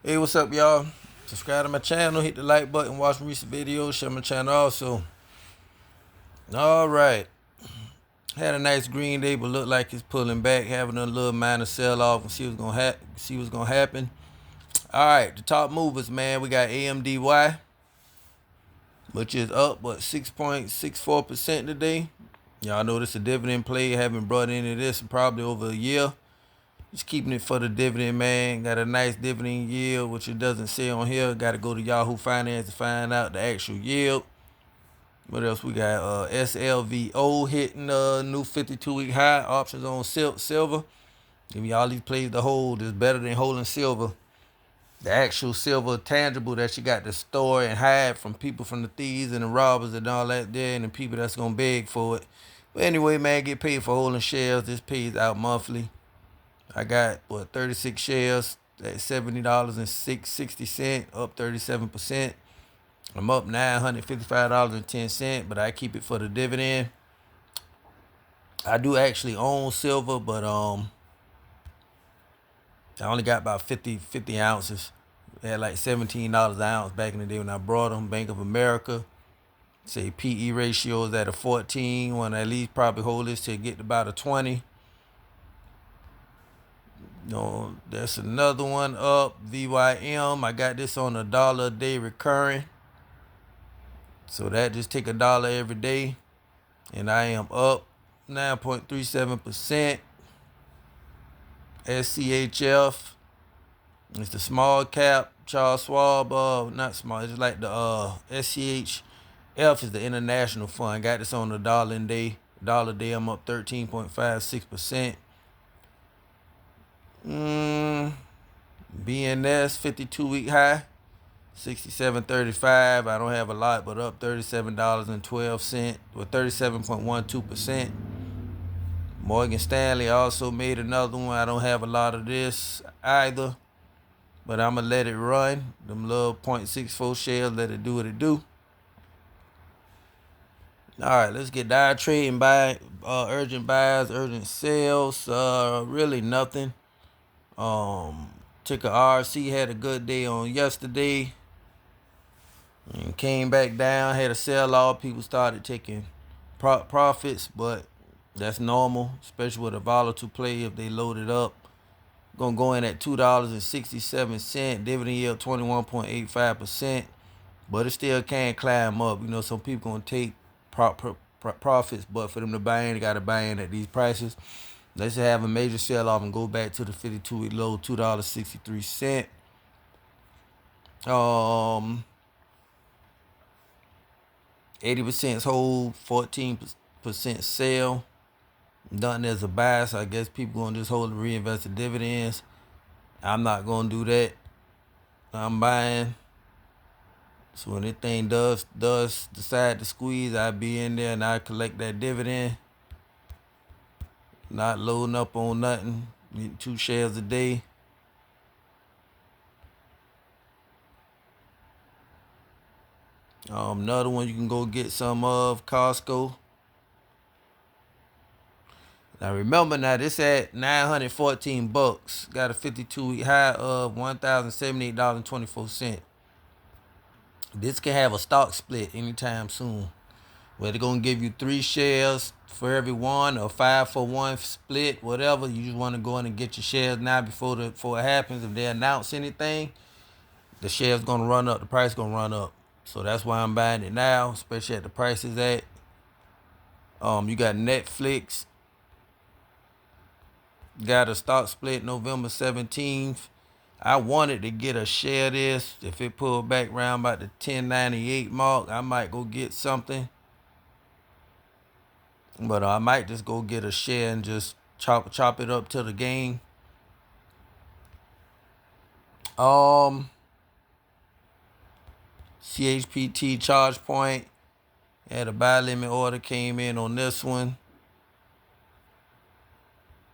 Hey, what's up, y'all? Subscribe to my channel, hit the like button, watch recent videos, share my channel also. All right. Had a nice green day, but looked like it's pulling back, having a little minor sell off and see what's gonna happen. All right, the top movers, man. We got AMDY, which is up, 6.64% today. Y'all know this a dividend play. Haven't brought into this in probably over a year. Just keeping it for the dividend, man. Got a nice dividend yield, which it doesn't say on here. Got to go to Yahoo Finance to find out the actual yield. What else we got? SLVO hitting a new 52-week high. Options on silver. Give y'all these plays to hold. Is better than holding silver. The actual silver tangible that you got to store and hide from people, from the thieves and the robbers and all that there, and the people that's gonna beg for it. But anyway, man, get paid for holding shares. This pays out monthly. I got 36 shares at $70.60, up 37%. I'm up $955.10, but I keep it for the dividend. I do actually own silver, but I only got about 50 ounces. They had like $17 an ounce back in the day when I brought them. Bank of America, say PE ratio is at a 14. Want to at least probably hold this to get to about a 20. No, that's another one up. VYM. I got this on $1 a day recurring. So that just take $1 every day. And I am up 9.37%. SCHF. It's the small cap. Charles Schwab. Not small. It's like the SCHF is the international fund. Got this on $1 a day. $1 a day. I'm up 13.56%. BNS 52-week high. 67.35. I don't have a lot, but up $37.12 with 37.12%. Morgan Stanley also made another one. I don't have a lot of this either, but I'm gonna let it run. Them little 0.64 shares, let it do what it do. All right, let's get dive trade and buy. Urgent buys, urgent sales. Really nothing. Ticker RC had a good day on yesterday. And came back down, had a sell off. People started taking profits, but that's normal, especially with a volatile play if they load it up. Gonna go in at $2.67. Dividend yield 21.85%, but it still can climb up. You know, some people gonna take profits, but for them to buy in, they gotta buy in at these prices. Let's have a major sell off and go back to the 52-week low, $2.63. 80% hold, 14% sell. Done as a buy, so I guess people gonna just hold and reinvest the dividends. I'm not gonna do that. I'm buying. So when anything does decide to squeeze, I'll be in there and I collect that dividend. Not loading up on nothing. Get 2 shares a day. Another one you can go get some of, Costco. Now remember, now this at 914 bucks. Got a 52-week high of $1,078.24. This can have a stock split anytime soon, where they're gonna give you 3 shares for every one, or 5-for-1 split, whatever. You just want to go in and get your shares now before it happens. If they announce anything, the shares gonna run up, the price gonna run up. So that's why I'm buying it now, especially at the prices at. You got Netflix. Got a stock split November 17th. I wanted to get a share of this. If it pulled back around about the 1098 mark, I might go get something. But I might just go get a share and just chop it up to the game. CHPT charge point. Had a buy limit order came in on this one.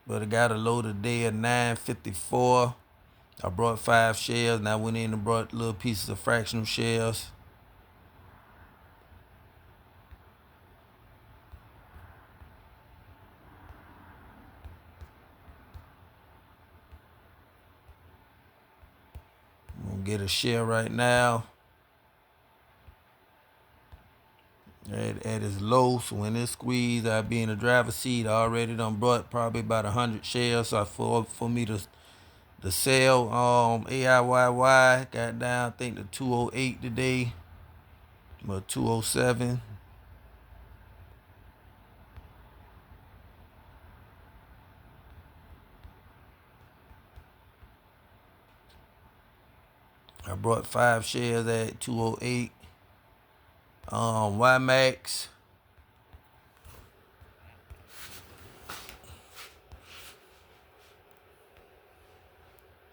But it got a load today at 954. I brought 5 shares and I went in and brought little pieces of fractional shares. get a share right now at its low. So when it's squeezed, I'll be in the driver's seat. I already done brought probably about 100 shares. So for me to sell AIYY got down, I think, to 208 today, but 207. I brought 5 shares at 208. YMAX.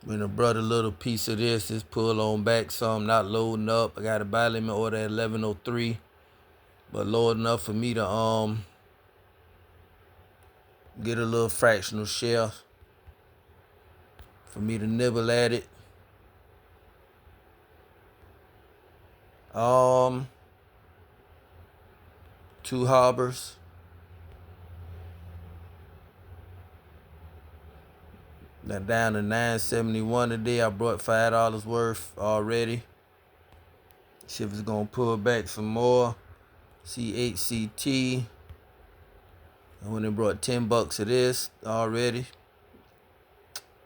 When I brought a little piece of this pull on back some, not loading up. I got a buy limit order at 1103, but low enough for me to get a little fractional share for me to nibble at it. Two Harbors. Now down to 971 today. I brought $5 worth already. See if it's gonna pull back some more. CHCT. I went and brought $10 of this already.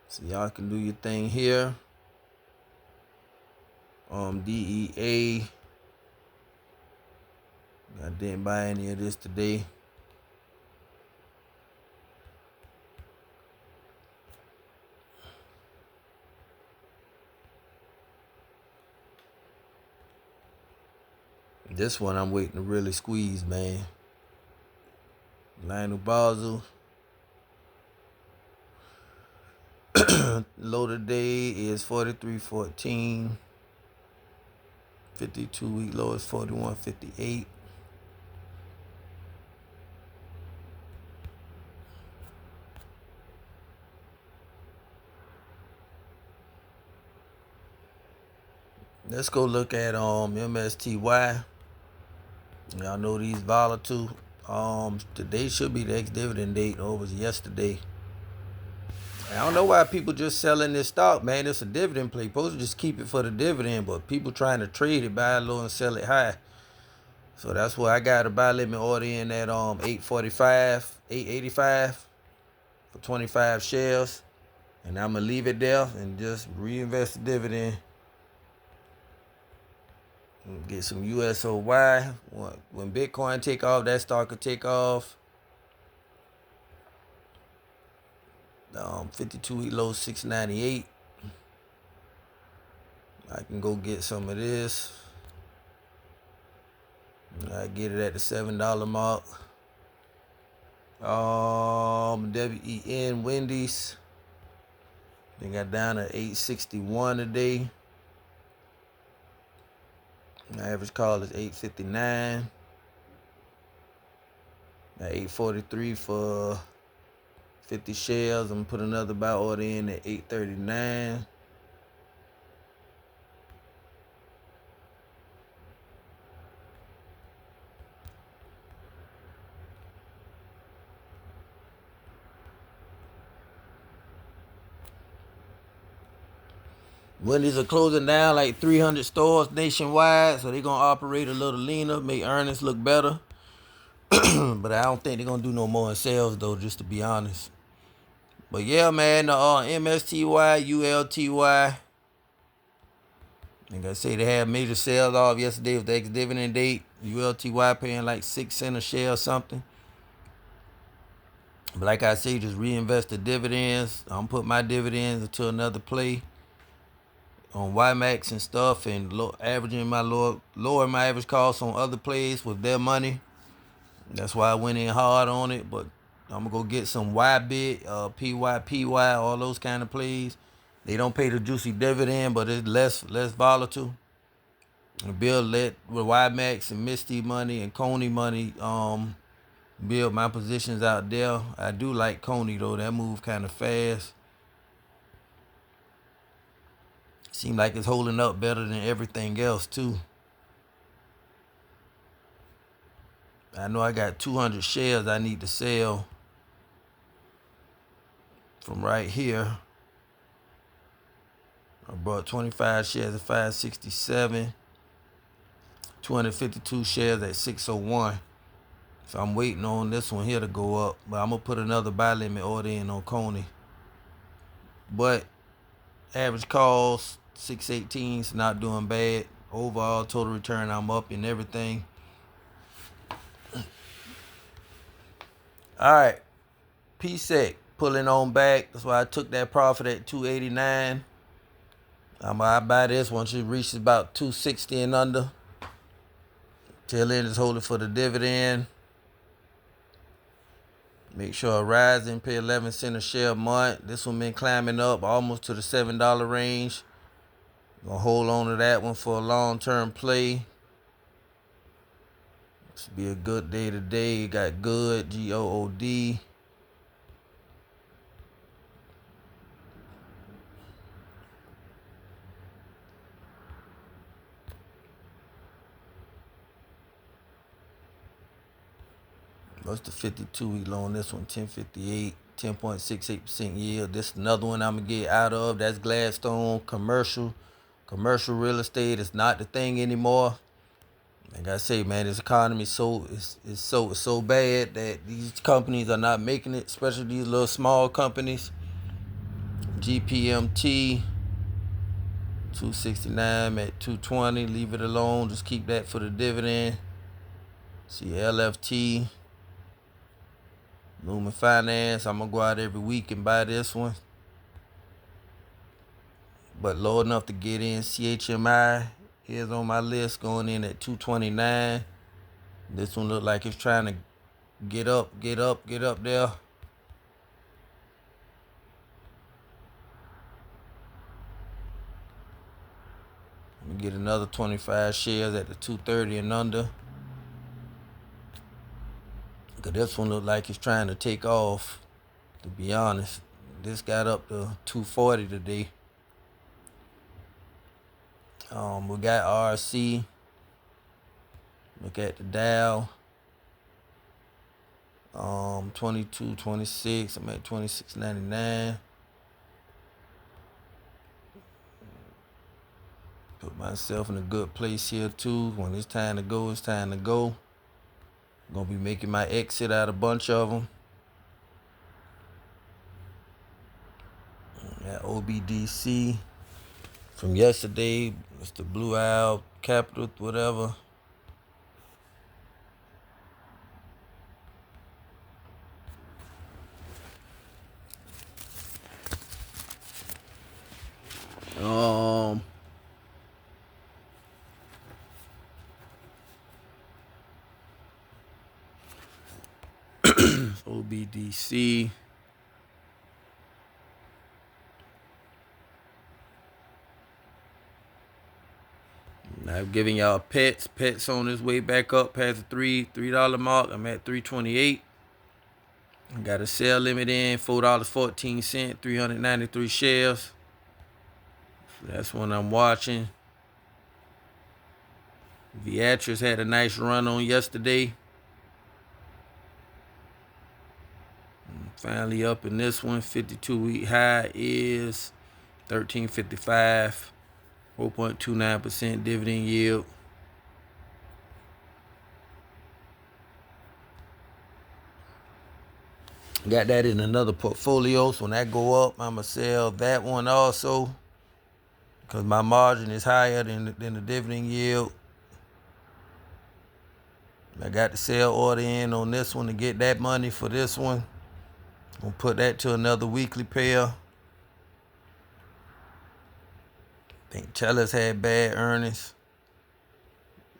So y'all can do your thing here. DEA. I didn't buy any of this today. This one I'm waiting to really squeeze, man. Lionel Basel. Low today is 43.14. 52-week low is 41.58. Let's go look at MSTY. Y'all know these volatile. Today should be the ex-dividend date, or it was yesterday. I don't know why people just selling this stock, man. It's a dividend play. Supposed to just keep it for the dividend, but people trying to trade it, buy it low and sell it high. So that's why I got a buy limit order in at 845, 885 for 25 shares. And I'm gonna leave it there and just reinvest the dividend. Get some USOY. When Bitcoin take off, that stock could take off. 52-week low 698. I can go get some of this. I get it at the $7 mark. WEN Wendy's. They got down to 861 today. My average call is 859. At 843 for 50 shares. I'm gonna put another buy order in at 839. Wendy's are closing down like 300 stores nationwide, so they're gonna operate a little leaner, make earnings look better. But I don't think they're gonna do no more in sales though, just to be honest. But yeah, man, the MSTY, ULTY. Like I say, they had major sales off yesterday with the ex-dividend date. ULTY paying like 6 cents a share or something. But like I say, just reinvest the dividends. I'm put my dividends into another play on YMAX and stuff, and averaging my lower my average costs on other plays with their money. That's why I went in hard on it. But I'm gonna go get some YBIT, PYPY, all those kind of plays. They don't pay the juicy dividend, but it's less volatile. Bill let with YMAX and Misty money and Coney money build my positions out there. I do like Coney though. That move kind of fast. Seems like it's holding up better than everything else too. I know I got 200 shares I need to sell from right here. I bought 25 shares at 567, 252 shares at 601. So I'm waiting on this one here to go up, but I'm gonna put another buy limit order in on Coney. But average calls 618, so not doing bad. Overall total return, I'm up in everything. All right, PSEC pulling on back. That's why I took that profit at 289. I buy this once it reaches about 260 and under. Till then, just hold it for the dividend. Make sure Rising pay 11 cents a share a month. This one been climbing up almost to the $7 range. Gonna hold on to that one for a long-term play. Should be a good day today. You got good, G-O-O-D. What's the 52-week low on this one? 1058, 10.68% yield. This is another one I'm going to get out of. That's Gladstone Commercial. Commercial real estate is not the thing anymore. Like I say, man, this economy is so bad that these companies are not making it, especially these little small companies. GPMT 269 at 220. Leave it alone. Just keep that for the dividend. See LFT. Lumen Finance. I'm gonna go out every week and buy this one. But low enough to get in. CHMI is on my list, going in at 229. This one look like it's trying to get up there. Let me get another 25 shares at the 230 and under. Cause this one look like it's trying to take off, to be honest. This got up to 240 today. We got RC. Look at the Dow. 22.26. I'm at 26.99. Put myself in a good place here too. When it's time to go, it's time to go. Gonna be making my exit out of a bunch of them. Got OBDC from yesterday. It's the Blue Owl Capital, whatever. OBDC. I'm giving y'all pets. Pets on his way back up past the $3 mark. I'm at 328. I got a sell limit in, $4.14, 393 shares. So that's one I'm watching. Viatris had a nice run on yesterday. Finally up in this one. 52-week high is 1355. 4.29% dividend yield. Got that in another portfolio. So when that go up, I'm going to sell that one also. Because my margin is higher than the dividend yield. I got the sell order in on this one to get that money for this one. I'm going to put that to another weekly pair. I think Tellus had bad earnings.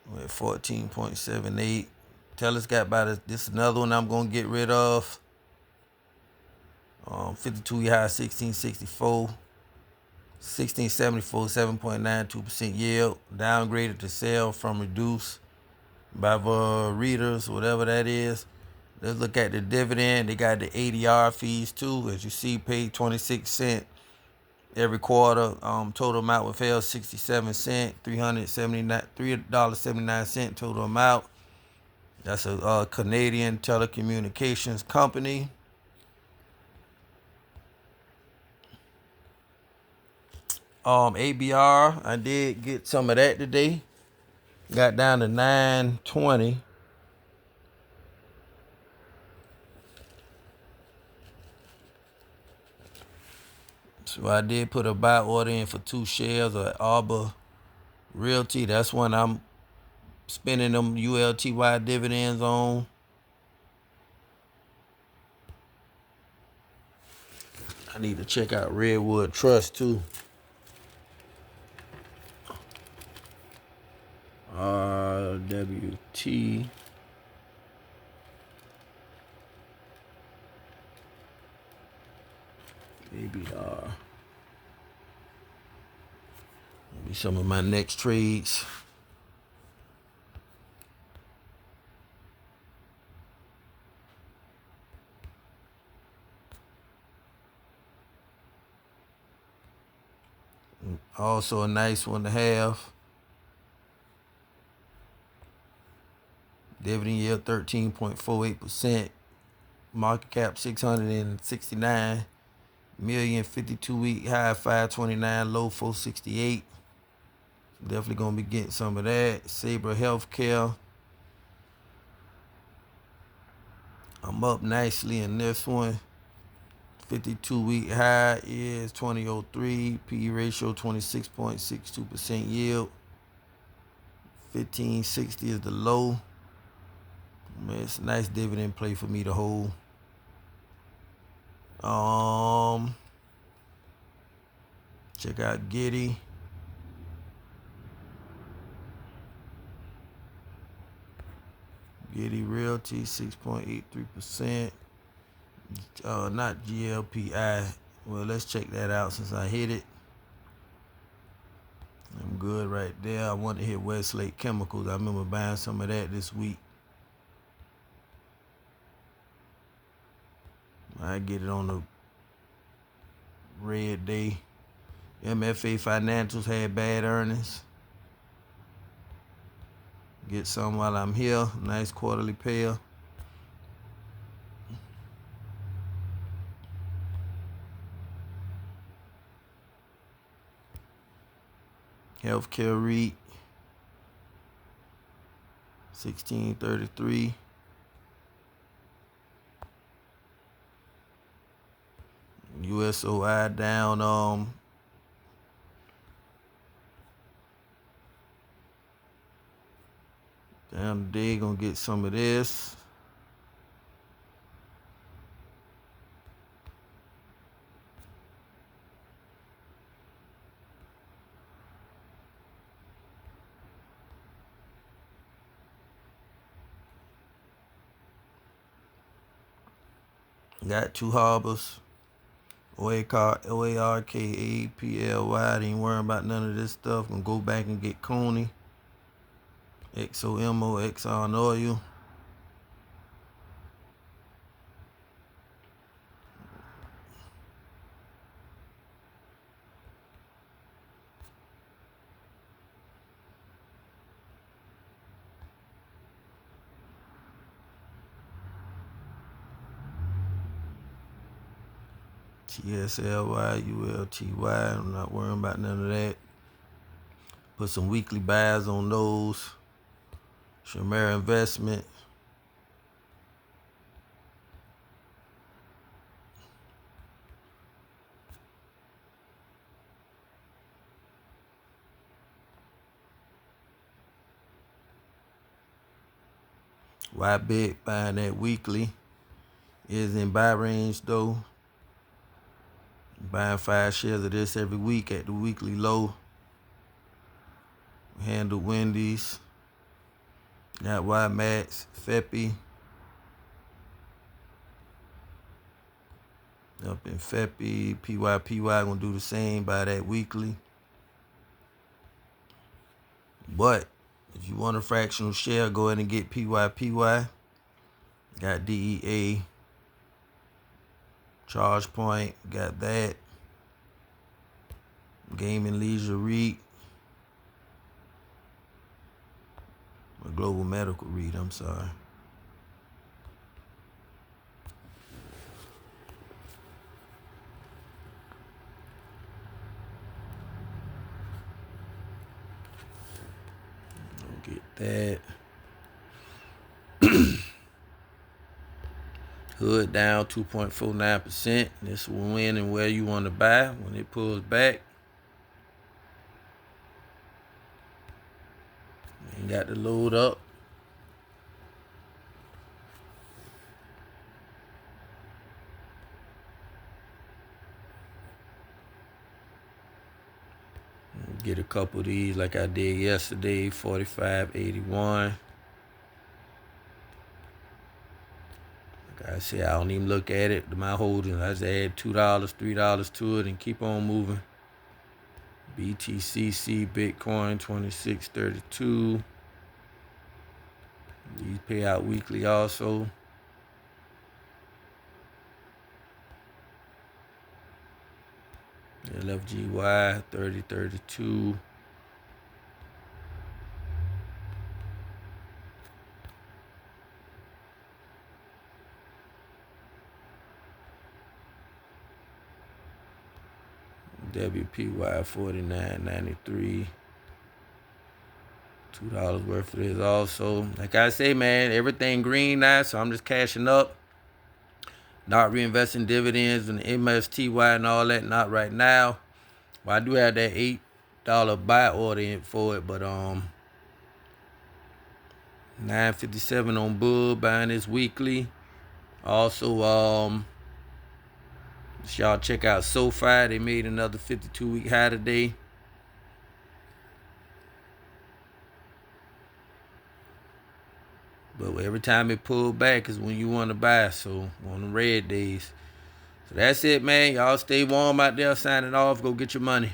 We're at 14.78. Tellus got about this another one I'm going to get rid of. 52-week high, 1664. 1674, 7.92% yield. Downgraded to sell from reduced by readers, whatever that is. Let's look at the dividend. They got the ADR fees too. As you see, paid 26 cents every quarter. Total amount withheld 67 cents, $3.79 total amount. That's a Canadian telecommunications company. ABR, I did get some of that today. Got down to 920. So I did put a buy order in for 2 shares of Arbor Realty. That's when I'm spending them ULTY dividends on. I need to check out Redwood Trust too. RWT. ABR. Maybe some of my next trades. Also a nice one to have. Dividend yield 13.48%. Market cap 669 million. 52-week high 529, low 468. Definitely gonna be getting some of that. Sabre Healthcare. I'm up nicely in this one. 52-week high is 2003. P/E ratio 26.62% yield. 1560 is the low. Man, it's a nice dividend play for me to hold. Check out Getty. Getty Realty 6.83%. Not GLPI. Well, let's check that out since I hit it. I'm good right there. I want to hit Westlake Chemicals. I remember buying some of that this week. I get it on the red day. MFA Financials had bad earnings. Get some while I'm here. Nice quarterly payer. Healthcare REIT 1633. USOI down down today. Gonna get some of this. Got Two Harbors. OARKAPLY. Ain't worrying about none of this stuff. Gonna go back and get Coney. XOMO, Exxon Oil. TSLY, ULTY. I'm not worrying about none of that. Put some weekly buys on those. Shamera Investment. Why big buying that weekly is in buy range though. Buying 5 shares of this every week at the weekly low. Handle Wendy's. Got YMAX, FEPI. Up in FEPI, PYPY gonna do the same, buy that weekly. But if you want a fractional share, go ahead and get PYPY. Got DEA, Charge Point, got that. Gaming Leisure REIT. Or Global Medical REIT, I'm sorry. that. Hood down 2.49%. This will win and where you want to buy when it pulls back. Ain't got to load up. Get a couple of these like I did yesterday, 45.81. Like I said, I don't even look at it. My holdings, I just add $2, $3 to it and keep on moving. BTCC, Bitcoin, 26.32. These pay out weekly also. LFGY, 30.32. WPY, 49.93. $2 worth of this also. Like I say, man, everything green now, so I'm just cashing up. Not reinvesting dividends and MSTY and all that, not right now. Well, I do have that $8 buy order in for it, but $9.57 on Bull, buying this weekly. Also, y'all check out SoFi. They made another 52-week high today. But every time it pulled back is when you want to buy, so on the red days. So that's it, man. Y'all stay warm out there. Signing off. Go get your money.